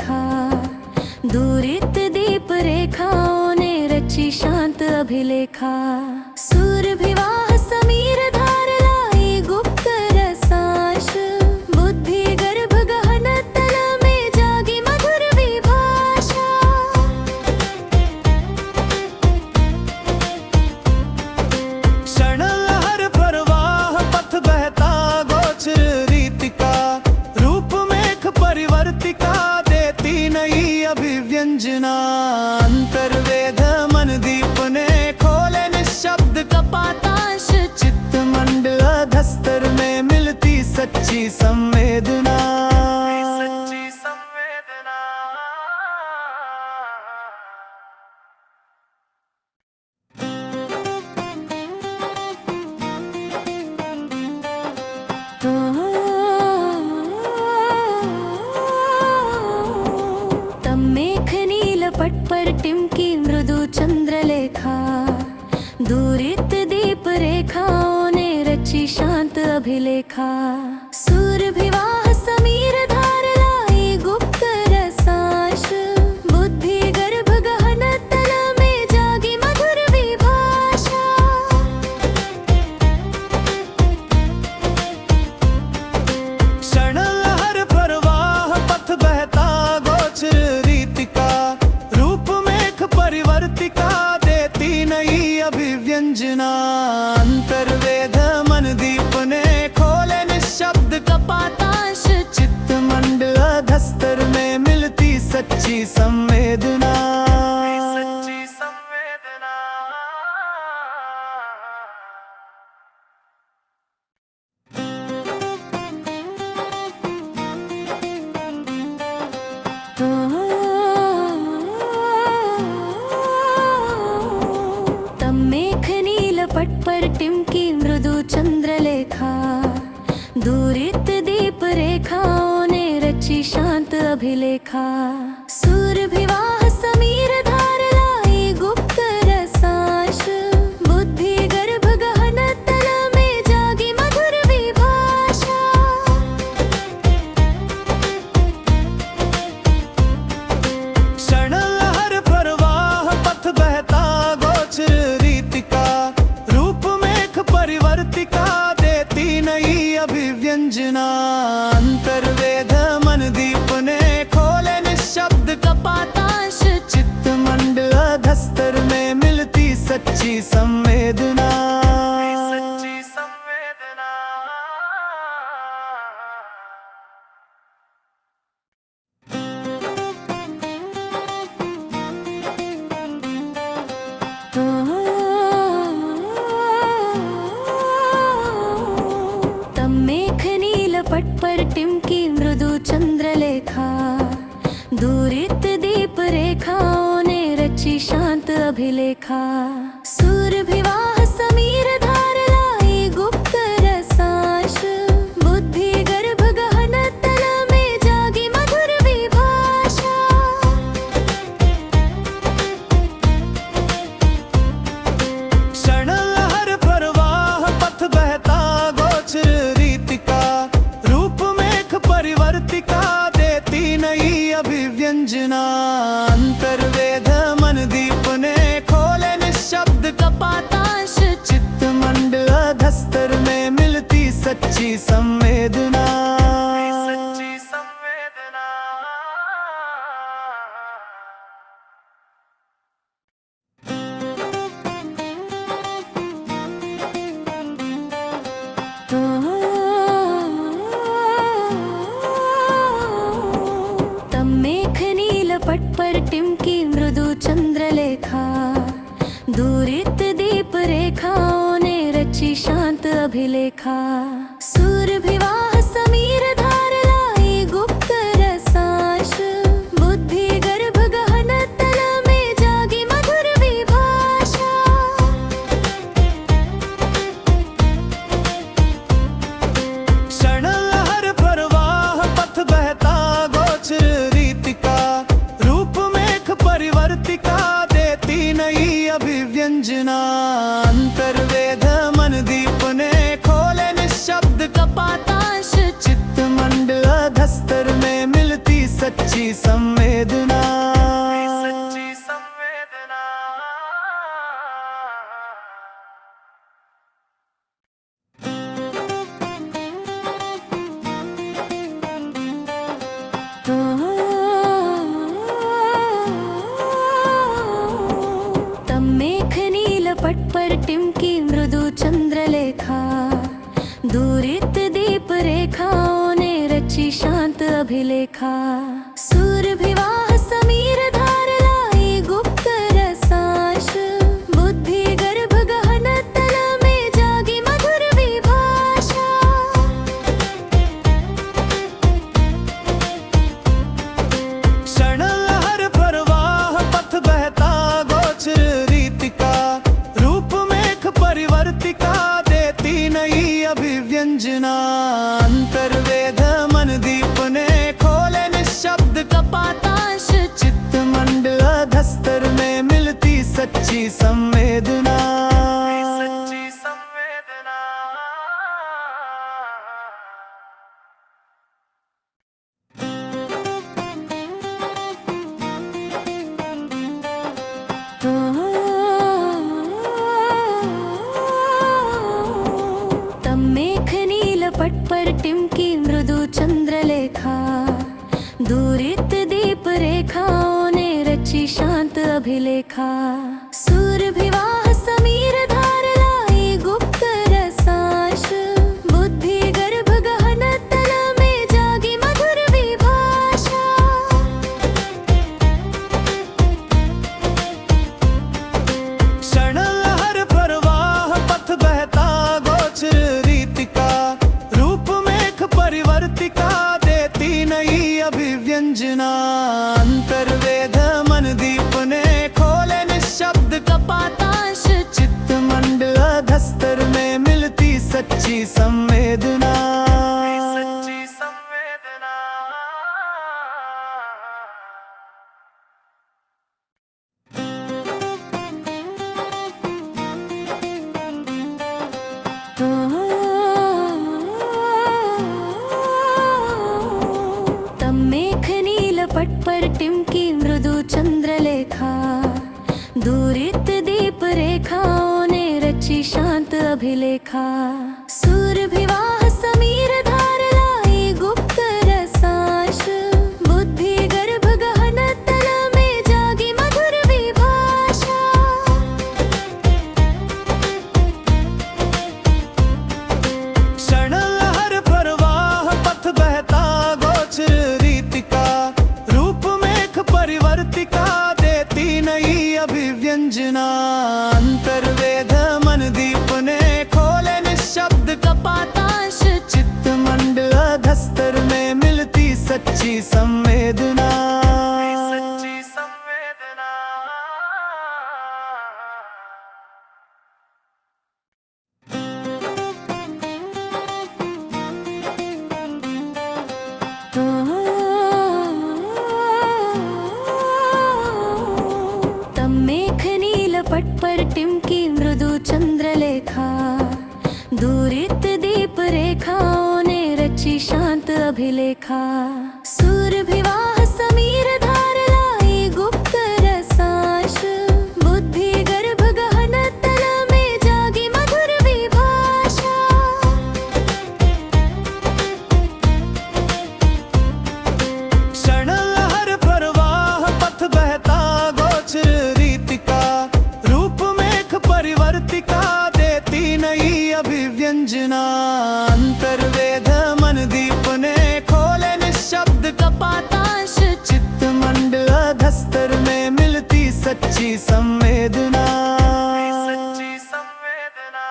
चंद्रलेखा। दूरित दीप रेखाओं ने रची शांत अभिलेखा। सूरभिवाह समीर धार लाई गुप्त रसांश। बुद्धि गर्भ गहन तल में जागी मधुर विभाषा। क्षण लहर प्रवाह पथ बहता गोचर रीतिका। रूप मेघ परिवर्तिका देती नई अभिव्यंजना। अंतर्वेद मन दीप ने खोले निशब्द कपातांश। चित्त मंड अधस्तर में मिलती सच्ची संवेदना। सच्ची संवेदना। तब मेघ नील पट पर टिमकी मृदु चंद्रलेखा। दूरित दीप रेखाओं ने रची शांत अभिलेखा। सूरभिवाह समीर धार लाई गुप्त रसांश। बुद्धि गर्भ गहन तल में जागी मधुर विभाषा। क्षण लहर प्रवाह पथ बहता गोचर रीतिका। रूप मेघ परिवर्तिका देती नई अभिव्यंजना। अंतर्वेद मन दीप ने खोले निशब्द कपातांश। चित्त मंड अधस्तर में मिलती सच्ची संवेदना। सच्ची संवेदना। तब मेघ नील पट पर टिमकी मृदु चंद्रलेखा। दूरित दीप रेखाओं ने रची शांत अभिलेखा। सूरभिवाह समीर धार लाई गुप्त रसांश। बुद्धि गर्भ गहन तल में जागी मधुर विभाषा। क्षण लहर प्रवाह पथ बहता गोचर रीतिका। रूप मेघ परिवर्तिका देती नई अभिव्यंजना। अंतर्वेद मन दीप ने खोले निशब्द कपातांश। चित्त मंड अधस्तर में मिलती सच्ची संवेदना। सच्ची संवेदना। तब मेघ नील पट पर टिमकी मृदु चंद्रलेखा। दूरित दीप रेखाओं ने रची शांत अभिलेखा। सूरभिवाह समीर धार लाई गुप्त रसांश। बुद्धि गर्भ गहन तल में जागी मधुर विभाषा। क्षण लहर प्रवाह पथ बहता गोचर रीतिका। रूप मेघ परिवर्तिका देती नई अभिव्यंजना। अंतर्वेद मन दीप ने खोले निशब्द कपातांश। चित्त मंड अधस्तर में मिलती सच्ची संवेदना। सच्ची संवेदना। तब मेघ नील पट पर टिमकी मृदु चंद्रलेखा। दूरित दीप रेखाओं ने रची शांत अभिलेखा। सूरभिवाह समीर धार लाई गुप्त रसांश। बुद्धि गर्भ गहन तल में जागी मधुर विभाषा। क्षण लहर प्रवाह पथ बहता गोचर रीतिका। रूप मेघ परिवर्तिका देती नई अभिव्यंजना। अंतर्वेद मन दीप ने खोले निशब्द कपातांश। सच्ची संवेदना। तम मेघ नीलपट पर टिमकी मृदु चंद्रलेखा, दूरित दीप रेखाओं ने रची शांत अभिलेखा। सूरभिवाह समीर धार लाई गुप्त रसांश, बुद्धि गर्भ गहन तल में जागी मधुर विभाषा। क्षण लहर प्रवाह पथ बहता गोचर रीतिका, रूप मेघ परिवर्तिका देती नई अभिव्यंजना। अंतर्वेद मन दीप ने खोले निशब्द कपातांश, चित्त मंडल अधस्तर में मिलती सच्ची संवेदना। सच्ची संवेदना। तम मेघ नीलपट पर टिमकी मृदु चंद्रलेखा, दूरित दीप रेखाओं ने रची शांत अभिलेखा। सूरभिवाह समीर धार लाई गुप्त रसांश, बुद्धि गर्भ गहन तल में जागी मधुर विभाषा। क्षण लहर प्रवाह पथ बहता गोचर रीतिका, रूप मेघ परिवर्तिका देती नई अभिव्यंजना। अंतर्वेद मन दीप ने खोले निशब्द कपातांश, चित्त मंडल अधस्तर में मिलती सच्ची संवेदना। सच्ची संवेदना। तम मेघ नीलपट पर टिमकी मृदु चंद्रलेखा, दूरित दीप रेखाओं ने रची शांत अभिलेखा। सूरभिवाह समीर धार लाई गुप्त रसांश, बुद्धि गर्भ गहन तल में जागी मधुर विभाषा। क्षण लहर प्रवाह पथ बहता गोचर रीतिका, रूप मेघ परिवर्तिका देती नई अभिव्यंजना। अंतर्वेद मन दीप ने खोले निशब्द कपातांश, चित्त मंडल अधस्तर में मिलती सच्ची संवेदना। सच्ची संवेदना। तम मेघ नीलपट पर टिमकी मृदु चंद्रलेखा, दूरित दीप रेखाओं ने रची शांत अभिलेखा। सूरभिवाह समीर धार लाई गुप्त रसांश, बुद्धि गर्भ गहन तल में जागी मधुर विभाषा। क्षण लहर प्रवाह पथ बहता गोचर रीतिका, रूप मेघ परिवर्तिका देती नई अभिव्यंजना। अंतर्वेद मन दीप ने खोले निशब्द कपातांश, चित्त मंडल अधस्तर में मिलती सच्ची संवेदना। सच्ची संवेदना।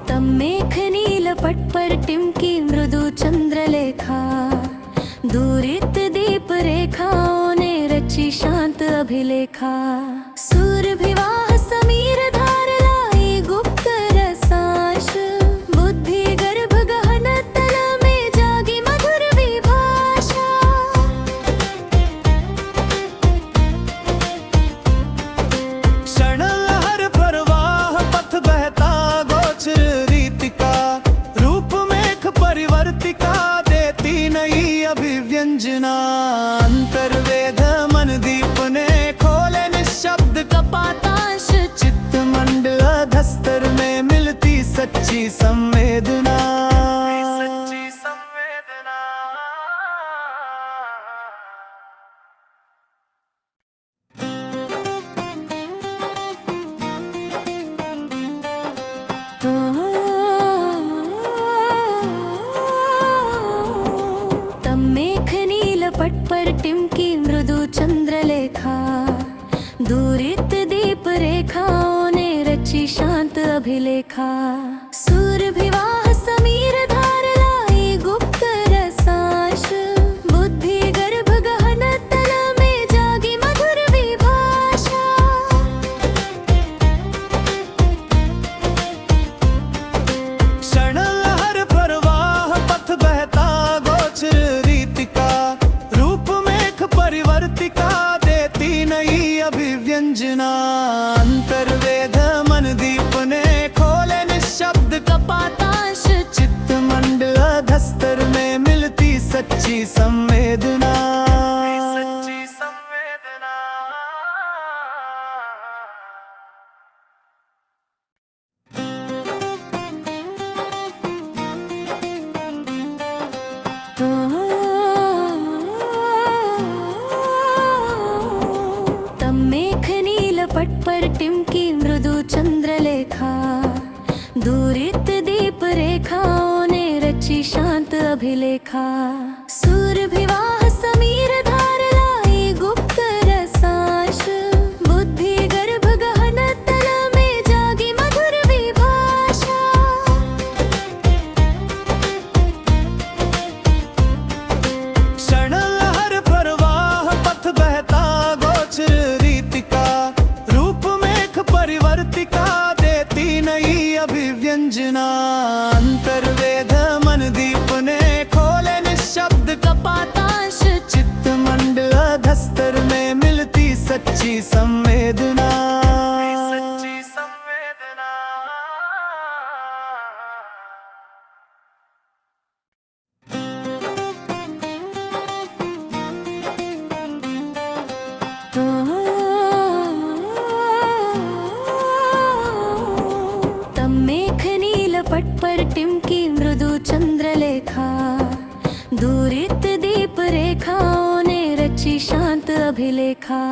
तम मेघ नीलपट पर टिमकी मृदु चंद्रलेखा, दूरित दीप रेखाओं ने रची शांत अभिलेखा। सूरभिवाह समीर धार लाई गुप्त रसांश, बुद्धि गर्भ गहन तल में जागी मधुर विभाषा। लेखा दूरित दीप रेखाओं ने रची शांत अभिलेखा सूरभिवाह समीर धार लाई गुप्त रसांश बुद्धि गर्भ गहन तल में जागी मधुर विभाषा क्षण लहर प्रवाह पथ बहता गोचर रीतिका रूप मेघ परिवर्तिका देती नई अभिव्यंजना अंतर्वेद मन दीप ने खोले निशब्द कपातांश चित्त मंड अधस्तर में मिलती सच्ची संवेदना सच्ची संवेदना तम मेघ नील पट पर टिमकी मृदु चंद्रलेखा दूरित दीप रेखाओं ने रची शांत अभिलेखा सूरभिवाह समीर धार लाई गुप्त रसांश बुद्धि गर्भ गहन तल में जागी मधुर विभाषा क्षण लहर प्रवाह पथ बहता गोचर रीतिका रूप मेघ परिवर्तिका देती नई अभिव्यंजना अंतर्वेद मन दीप ने खोले निशब्द कपातांश चित्त मंड अधस्तर में मिलती सच्ची संवेदना सच्ची संवेदना तम मेघ नील पट पर टिमकी मृदु चंद्रलेखा दूरित दीप रेखाओं ने रची शांत अभिलेखा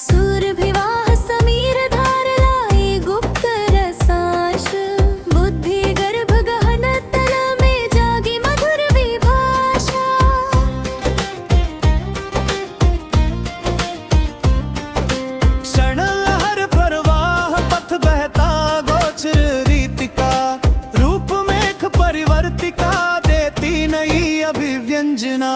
सूरभिवाह समीर धार लाई गुप्त रसांश बुद्धि गर्भ गहन तल में जागी मधुर विभाषा क्षण लहर प्रवाह पथ बहता गोचर रीतिका रूप मेघ परिवर्तिका देती नई अभिव्यंजना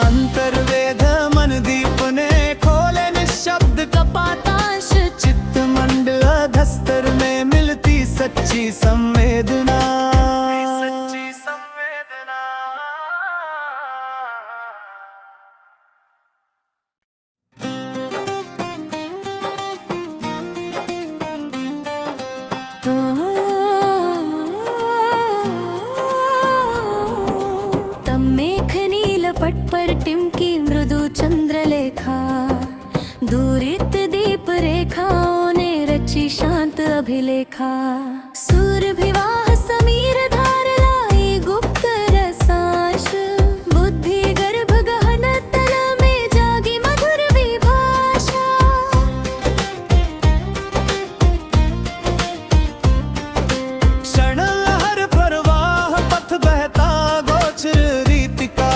अंतर्वेद मन दीप ने खोले निशब्द कपातांश चित्त मंड अधस्तर में मिलती सच्ची संवेदना सच्ची संवेदना तम मेघ नील पट पर टिमकी मृदु चंद्रलेखा दूरित दीप रेखाओं ने रची शांत अभिलेखा सूरभिवाह समीर धार लाई गुप्त रसांश बुद्धि गर्भ गहन तल में जागी मधुर विभाषा क्षण लहर प्रवाह पथ बहता गोचर रीतिका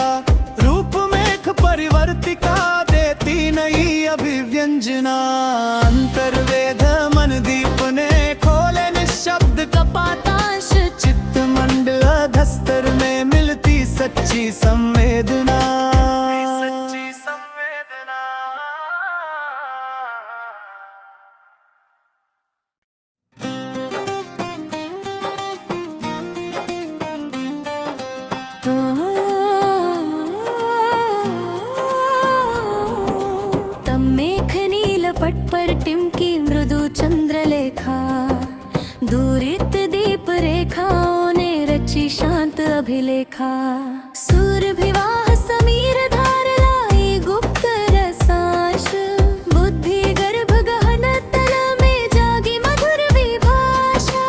रूप मेघ परिवर्तिका देती नई अभिव्यंजना अंतर्वेद मन दीप ने खोले निशब्द कपातांश चित्त मंड अधस्तर में मिलती सच्ची संवेदना सच्ची संवेदना क्षण लहर प्रवाह पथ बहता गोचर रीतिका रूप मेघ परिवर्तिका देती नई अभिव्यंजना अंतर्वेद मन दीप ने खोले निशब्द कपातांश चित्त मंड अधस्तर में मिलती सच्ची संवेदना सच्ची संवेदना तम मेघ नील पट पर टिमकी मृदु चंद्रलेखा दूरित दीप रेखाओं ने रची शांत अभिलेखा सूरभिवाह समीर धार लाई गुप्त रसांश बुद्धि गर्भ गहन तल में जागी मधुर विभाषा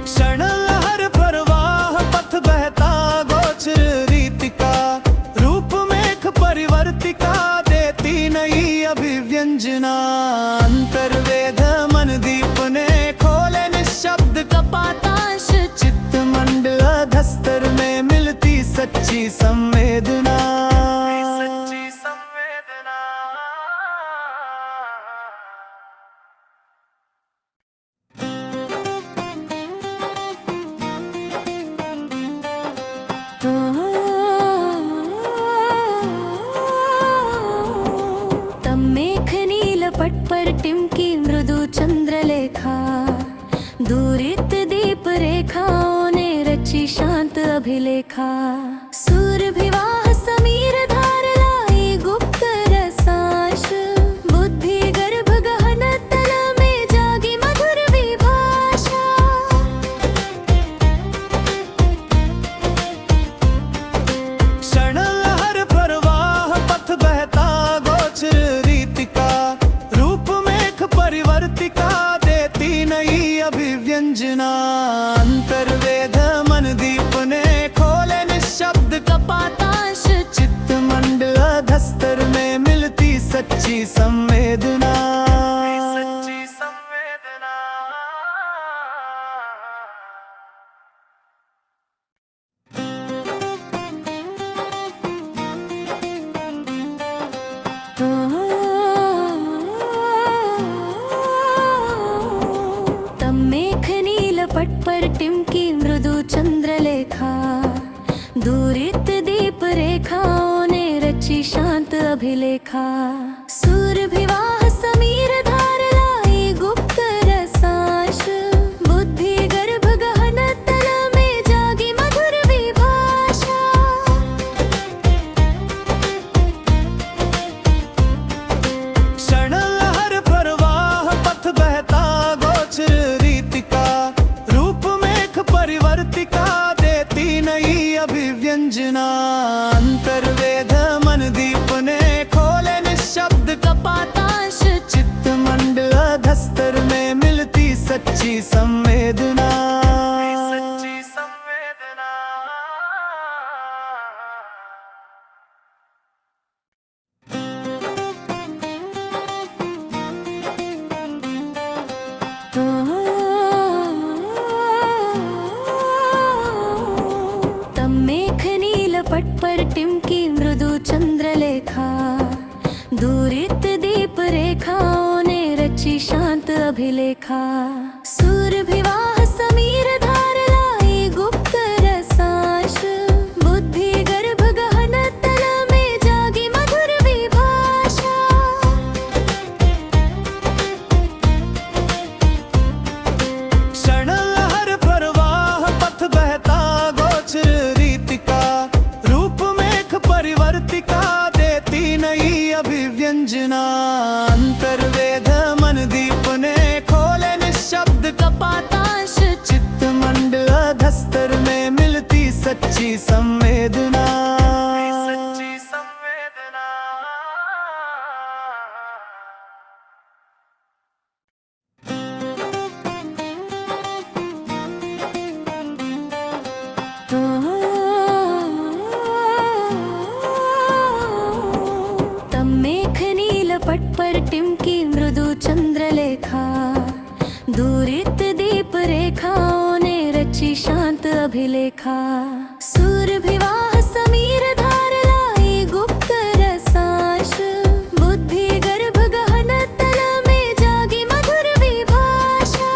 क्षण लहर प्रवाह पथ बहता गोचर रीतिका रूप मेघ परिवर्तिका देती नई अभिव्यंजना अंतर्वेद मन दीप ने खोले निशब्द सच्ची संवेदना। तम मेघ नीलपट पर टिमकी मृदु चंद्रलेखा, दूरित दीप रेखाओं ने रची शांत अभिलेखा। सूरभिवाह समीर धार लाई गुप्त रसांश, बुद्धि गर्भ गहन तल में जागी मधुर विभाषा। क्षण लहर प्रवाह पथ बहता गोचर रीतिका, रूप मेघ परिवर्तिका देती नई अभिव्यंजना। अंतर्वेद मन दीप ने खोले निशब्द कपातांश, चित्त मंडल अधस्तर में मिलती सच्ची संवेदना। तम मेघ नीलपट पर टिमकी मृदु चंद्रलेखा, दूरित दीप रेखाओं ने रची शांत अभिलेखा। सूरभिवाह समीर धार लाई गुप्त रसांश, बुद्धि गर्भ गहन तल में जागी मधुर विभाषा। क्षण लहर प्रवाह पथ बहता गोचर रीतिका, रूप मेघ परिवर्तिका देती नई अभिव्यंजना। अंतर्वेद मन दीप ने खोले निशब्द कपातांश, चित्त मंडल अधस्तर में मिलती सच्ची संवेदना। तम मेघ नीलपट पर टिमकी मृदु चंद्रलेखा, दूरित दीप रेखाओं ने रची शांत अभिलेखा। सूरभिवाह समीर धार लाई गुप्त रसांश, बुद्धि गर्भ गहन तल में जागी मधुर विभाषा। क्षण लहर प्रवाह पथ बहता गोचर रीतिका, रूप मेघ परिवर्तिका देती नई अभिव्यंजना। अंतर्वेद मन दीप ने खोले निशब्द कपातांश, चित्त मंडल अधस्तर में मिलती सच्ची संवेदना। तम मेघ नीलपट पर टिमकी मृदु चंद्रलेखा, दूरित दीप रेखाओं ने रची शांत अभिलेखा। सूरभिवाह समीर धार लाई गुप्त रसांश, बुद्धि गर्भ गहन तल में जागी मधुर विभाषा।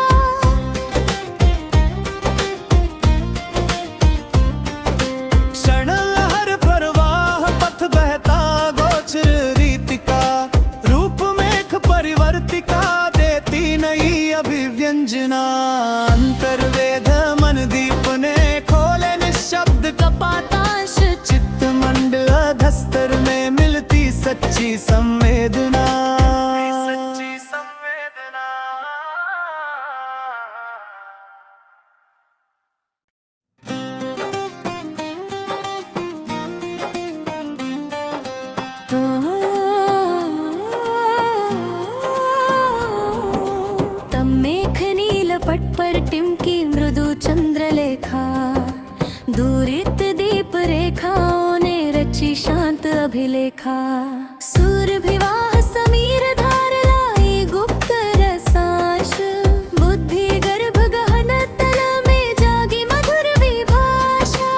क्षण लहर प्रवाह पथ बहता गोचर रीतिका, रूप मेघ परिवर्तिका देती नई अभिव्यंजना। अंतर्वेद मन दीप ने खोले निशब्द कपातांश, चित्त मंडल अधस्तर में मिलती सच्ची संवेदना। तम मेघ नीलपट पर टिमकी मृदु चंद्रलेखा, दूरित दीप रेखाओं ने रची शांत अभिलेखा। सूरभिवाह समीर धार लाई गुप्त रसांश, बुद्धि गर्भ गहन तल में जागी मधुर विभाषा।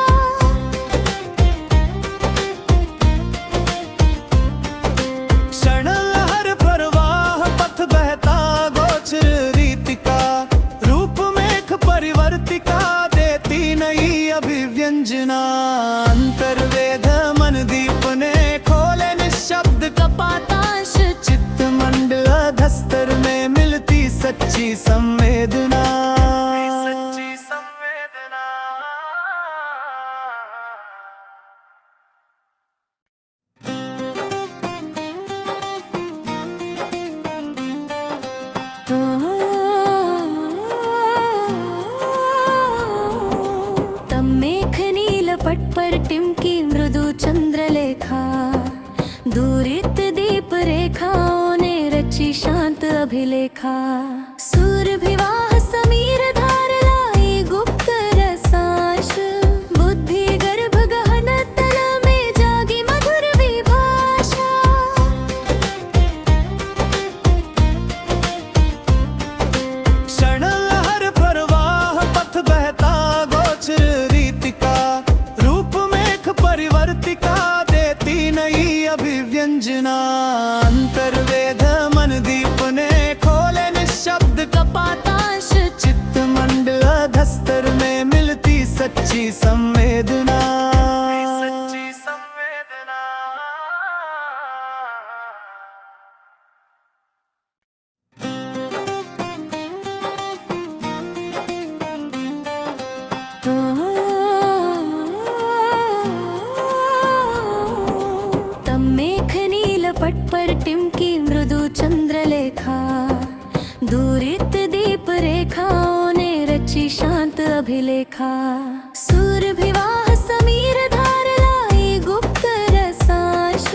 मृदु चंद्रलेखा दूरित दीप रेखाओं ने रची शांत अभिलेखा सूर्यभिवाह समीर धार लाई गुप्त रसांश बुद्धि गर्भ गहन तल में जागी मधुर विभाषा क्षण लहर प्रवाह पथ बहता गोचर रीतिका रूप मेघ परिवर्तिका देती नई अभिव्यंजना अंतर्वेद मन दीप ने खोले निशब्द कपातांश चित्त मंडल अधस्तर में मिलती सच्ची संवेदना सच्ची संवेदना तब मेघ नील पट पर टिमकी मृदु चंद्रलेखा दूरित दीप रेखाओं ने रची शांत अभिलेखा सूर्यभिवाह समीर धार लाई गुप्त रसांश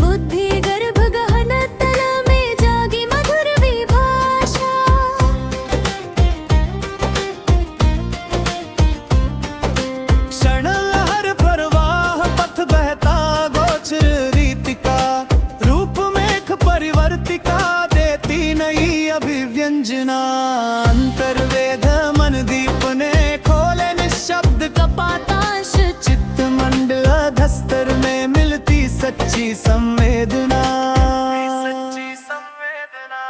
बुद्धि गर्भ गहन तल में जागी मधुर विभाषा क्षण लहर प्रवाह पथ बहता गोचर रीतिका रूप मेघ परिवर्तिका देती नई अभिव्यंजना अंतर्वेद मन दीप ने खोले निशब्द कपातांश चित्त मंडल अधस्तर में मिलती सच्ची संवेदना सच्ची संवेदना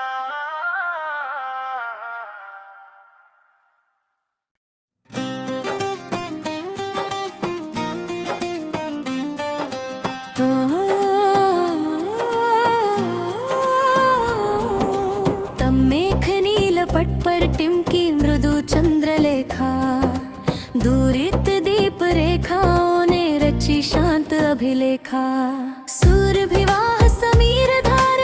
तब मेघ नील पट पर टिमकी मृदु चंद्रलेखा दूरित दीप रेखाओं ने रची शांत अभिलेखा सूर्यभिवाह समीर धार